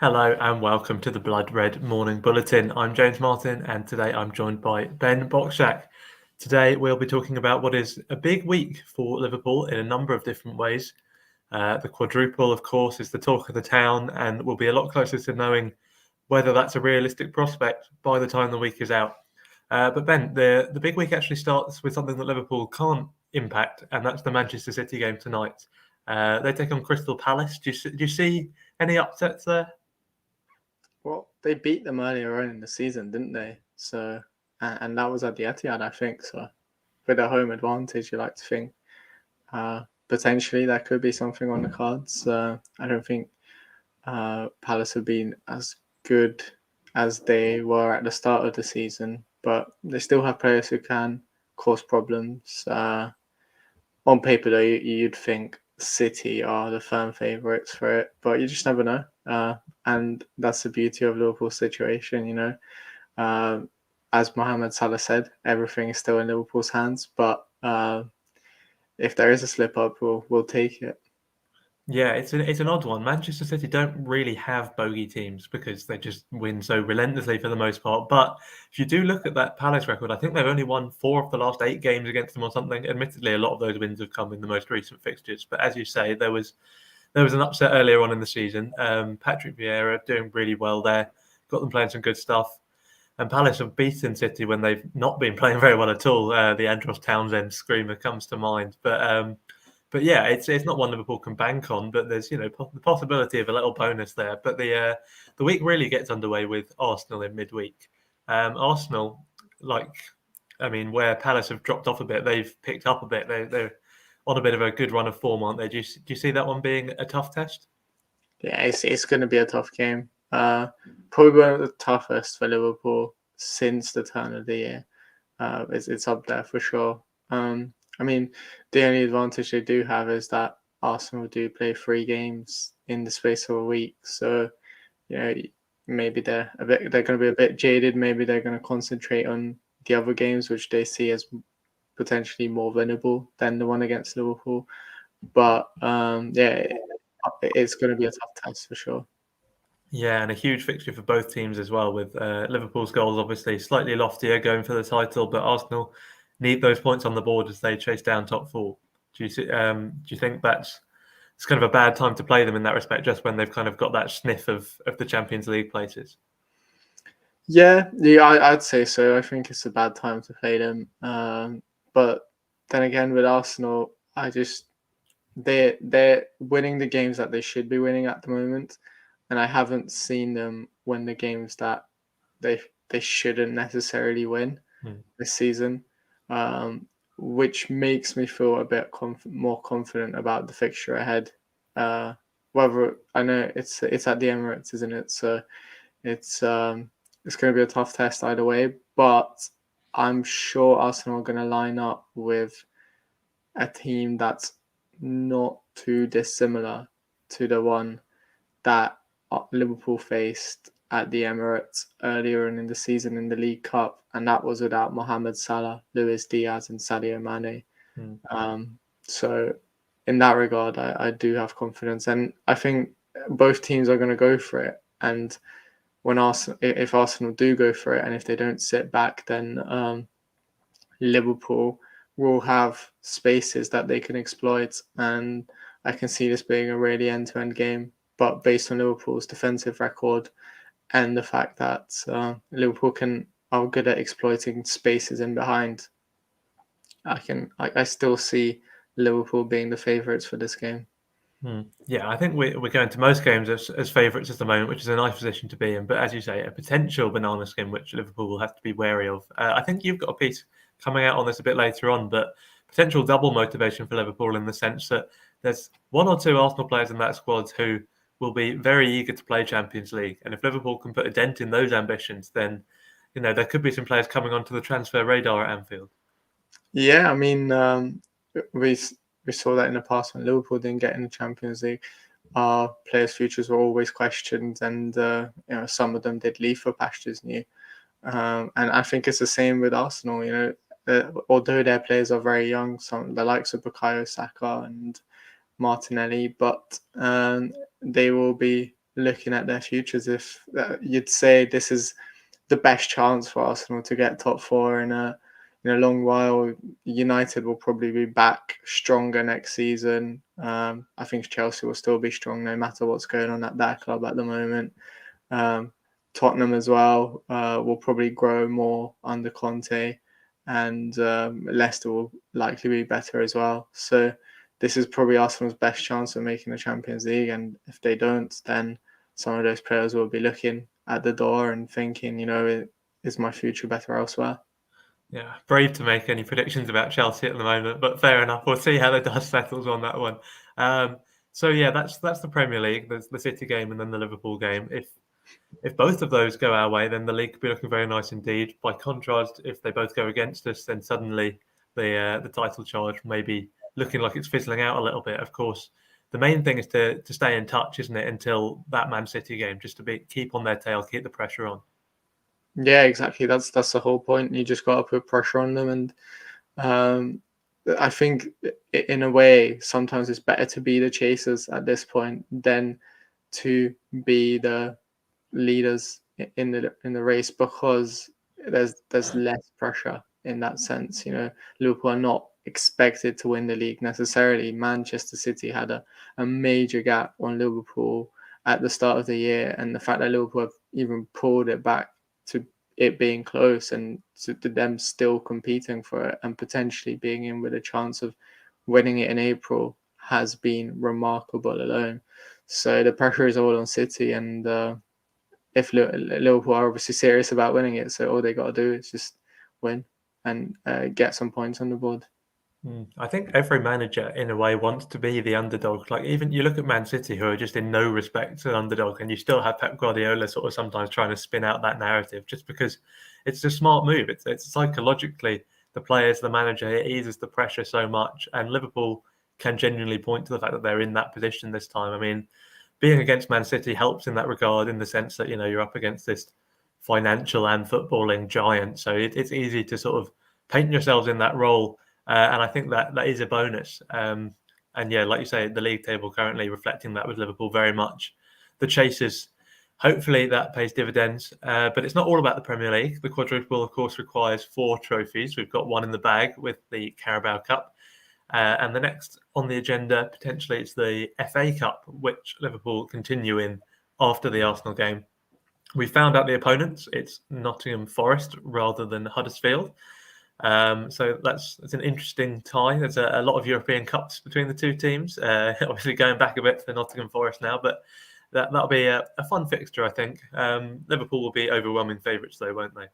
Hello and welcome to the Blood Red Morning Bulletin. I'm James Martin and today I'm joined by Ben Bocsak. Today we'll be talking about what is a big week for Liverpool in a number of different ways. The quadruple, of course, is the talk of the town and we'll be a lot closer to knowing whether that's a realistic prospect by the time the week is out. But Ben, the big week actually starts with something that Liverpool can't impact, and that's the Manchester City game tonight. They take on Crystal Palace. Do you see any upsets there? Well, they beat them earlier on in the season, didn't they? So, and that was at the Etihad, I think. So, with a home advantage, you like to think potentially there could be something on the cards. I don't think Palace have been as good as they were at the start of the season, but they still have players who can cause problems. On paper, though, you'd think City are the firm favourites for it, but you just never know. And that's the beauty of Liverpool's situation, as Mohamed Salah said, everything is still in Liverpool's hands. But if there is a slip up, we'll take it. Yeah, it's an odd one. Manchester City don't really have bogey teams because they just win so relentlessly for the most part. But if you do look at that Palace record, I think they've only won 4 of the last 8 games against them or something. Admittedly, a lot of those wins have come in the most recent fixtures. But as you say, there was an upset earlier on in the season. Patrick Vieira doing really well there, got them playing some good stuff. And Palace have beaten City when they've not been playing very well at all. The Andros Townsend screamer comes to mind, but yeah, it's not one Liverpool can bank on. But there's the possibility of a little bonus there. But the week really gets underway with Arsenal in midweek. Arsenal, where Palace have dropped off a bit, they've picked up a bit. They're on a bit of a good run of form, aren't they? Do you see that one being a tough test? Yeah, it's going to be a tough game. Probably one of the toughest for Liverpool since the turn of the year. It's up there for sure. The only advantage they do have is that Arsenal do play 3 games in the space of a week. So, maybe they're going to be a bit jaded. Maybe they're going to concentrate on the other games, which they see as potentially more winnable than the one against Liverpool. But it's going to be a tough test for sure. Yeah, and a huge fixture for both teams as well, with Liverpool's goals obviously slightly loftier going for the title, but Arsenal need those points on the board as they chase down top 4. Do you think it's kind of a bad time to play them in that respect, just when they've kind of got that sniff of the Champions League places? Yeah, I'd say so. I think it's a bad time to play them. But then again, with Arsenal, they're winning the games that they should be winning at the moment, and I haven't seen them win the games that they shouldn't necessarily win this season, which makes me feel a bit more confident about the fixture ahead. Whether I know it's at the Emirates, isn't it? So it's going to be a tough test either way, but I'm sure Arsenal are going to line up with a team that's not too dissimilar to the one that Liverpool faced at the Emirates earlier in the season in the League Cup, and that was without Mohamed Salah, Luis Diaz, and Sadio Mane. So in that regard, I do have confidence, and I think both teams are going to go for it. And if Arsenal do go for it, and if they don't sit back, then Liverpool will have spaces that they can exploit, and I can see this being a really end-to-end game. But based on Liverpool's defensive record and the fact that Liverpool are good at exploiting spaces in behind, I still see Liverpool being the favourites for this game. Yeah, I think we're going to most games as favourites at the moment, which is a nice position to be in. But as you say, a potential banana skin, which Liverpool will have to be wary of. I think you've got a piece coming out on this a bit later on, but potential double motivation for Liverpool in the sense that there's 1 or 2 Arsenal players in that squad who will be very eager to play Champions League. And if Liverpool can put a dent in those ambitions, then there could be some players coming onto the transfer radar at Anfield. Yeah, we saw that in the past when Liverpool didn't get in the Champions League. Our players' futures were always questioned, and some of them did leave for pastures new. And I think it's the same with Arsenal. Although their players are very young, some the likes of Bukayo Saka and Martinelli, but they will be looking at their futures, if you'd say this is the best chance for Arsenal to get top four in a long while. United will probably be back stronger next season. I think Chelsea will still be strong no matter what's going on at that club at the moment. Tottenham as well will probably grow more under Conte, and Leicester will likely be better as well. So this is probably Arsenal's best chance of making the Champions League, and if they don't, then some of those players will be looking at the door and thinking, is my future better elsewhere? Yeah, brave to make any predictions about Chelsea at the moment, but fair enough. We'll see how the dust settles on that one. So yeah, that's the Premier League. There's the City game and then the Liverpool game. If both of those go our way, then the league could be looking very nice indeed. By contrast, if they both go against us, then suddenly the title charge may be looking like it's fizzling out a little bit. Of course, the main thing is to stay in touch, isn't it, until that Man City game, just to keep on their tail, keep the pressure on. Yeah, exactly. That's the whole point. You just got to put pressure on them, and I think in a way sometimes it's better to be the chasers at this point than to be the leaders in the race, because there's less pressure in that sense. Liverpool are not expected to win the league necessarily. Manchester City had a major gap on Liverpool at the start of the year, and the fact that Liverpool have even pulled it back to it being close and to them still competing for it and potentially being in with a chance of winning it in April has been remarkable alone. So the pressure is all on City, and if Liverpool are obviously serious about winning it, so all they got to do is just win and get some points on the board. I think every manager, in a way, wants to be the underdog. Like, even you look at Man City, who are just in no respect an underdog, and you still have Pep Guardiola sort of sometimes trying to spin out that narrative, just because it's a smart move. It's psychologically, the players, the manager, it eases the pressure so much, and Liverpool can genuinely point to the fact that they're in that position this time. I mean, being against Man City helps in that regard, in the sense that you're up against this financial and footballing giant, so it's easy to sort of paint yourselves in that role. And I think that is a bonus. And yeah, like you say, the league table currently reflecting that with Liverpool very much. The chasers, hopefully that pays dividends. But it's not all about the Premier League. The quadruple, of course, requires 4 trophies. We've got one in the bag with the Carabao Cup. And the next on the agenda, potentially, it's the FA Cup, which Liverpool continue in after the Arsenal game. We found out the opponents. It's Nottingham Forest rather than Huddersfield. So it's an interesting tie. There's a lot of European Cups between the two teams. Obviously going back a bit for Nottingham Forest now, but that'll be a fun fixture, I think. Liverpool will be overwhelming favourites though, won't they?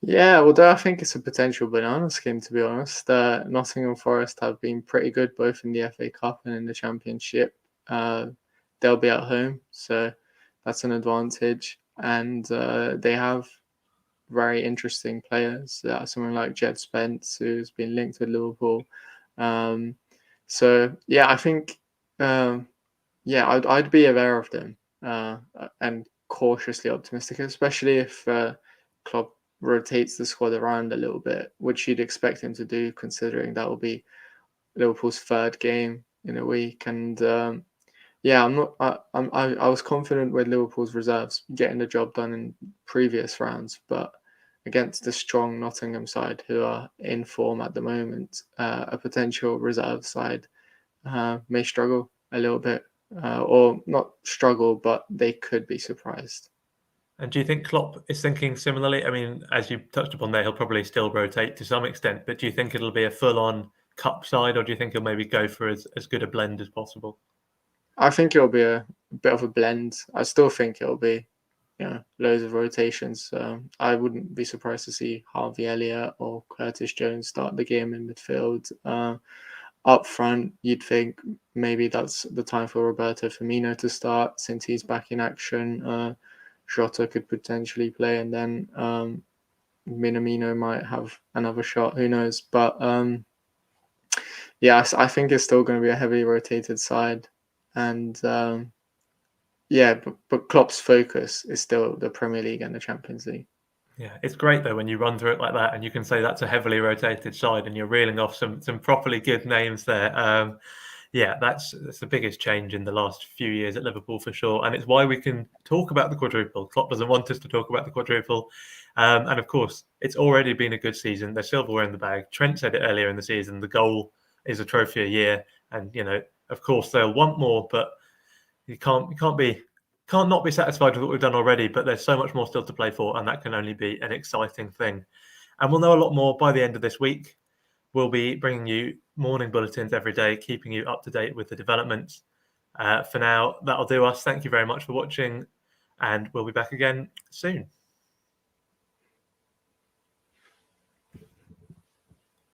Yeah, although I think it's a potential banana scheme, to be honest. Nottingham Forest have been pretty good both in the FA Cup and in the Championship. They'll be at home, so that's an advantage. And they have very interesting players. Someone like Jed Spence, who's been linked with Liverpool. So yeah, I think I'd be aware of them and cautiously optimistic, especially if Klopp rotates the squad around a little bit, which you'd expect him to do, considering that will be Liverpool's 3rd game in a week. And I was confident with Liverpool's reserves getting the job done in previous rounds, but against the strong Nottingham side who are in form at the moment, a potential reserve side may struggle a little bit, or not struggle, but they could be surprised. And do you think Klopp is thinking similarly? I mean, as you touched upon there, he'll probably still rotate to some extent, but do you think it'll be a full-on cup side, or do you think he'll maybe go for as good a blend as possible? I think it'll be a bit of a blend. I still think it'll be, loads of rotations. I wouldn't be surprised to see Harvey Elliott or Curtis Jones start the game in midfield. Up front, you'd think maybe that's the time for Roberto Firmino to start since he's back in action. Jota could potentially play, and then Minamino might have another shot. Who knows? But yes, I think it's still going to be a heavily rotated side. And but Klopp's focus is still the Premier League and the Champions League. Yeah, it's great though when you run through it like that and you can say that's a heavily rotated side and you're reeling off some properly good names there. Yeah, that's the biggest change in the last few years at Liverpool for sure, and it's why we can talk about the quadruple. Klopp doesn't want us to talk about the quadruple, and of course, it's already been a good season. There's silverware in the bag. Trent said it earlier in the season. The goal is a trophy a year, and of course, they'll want more, but you can't not be satisfied with what we've done already. But there's so much more still to play for, and that can only be an exciting thing. And we'll know a lot more by the end of this week. We'll be bringing you morning bulletins every day, keeping you up to date with the developments. For now, that'll do us. Thank you very much for watching, and we'll be back again soon.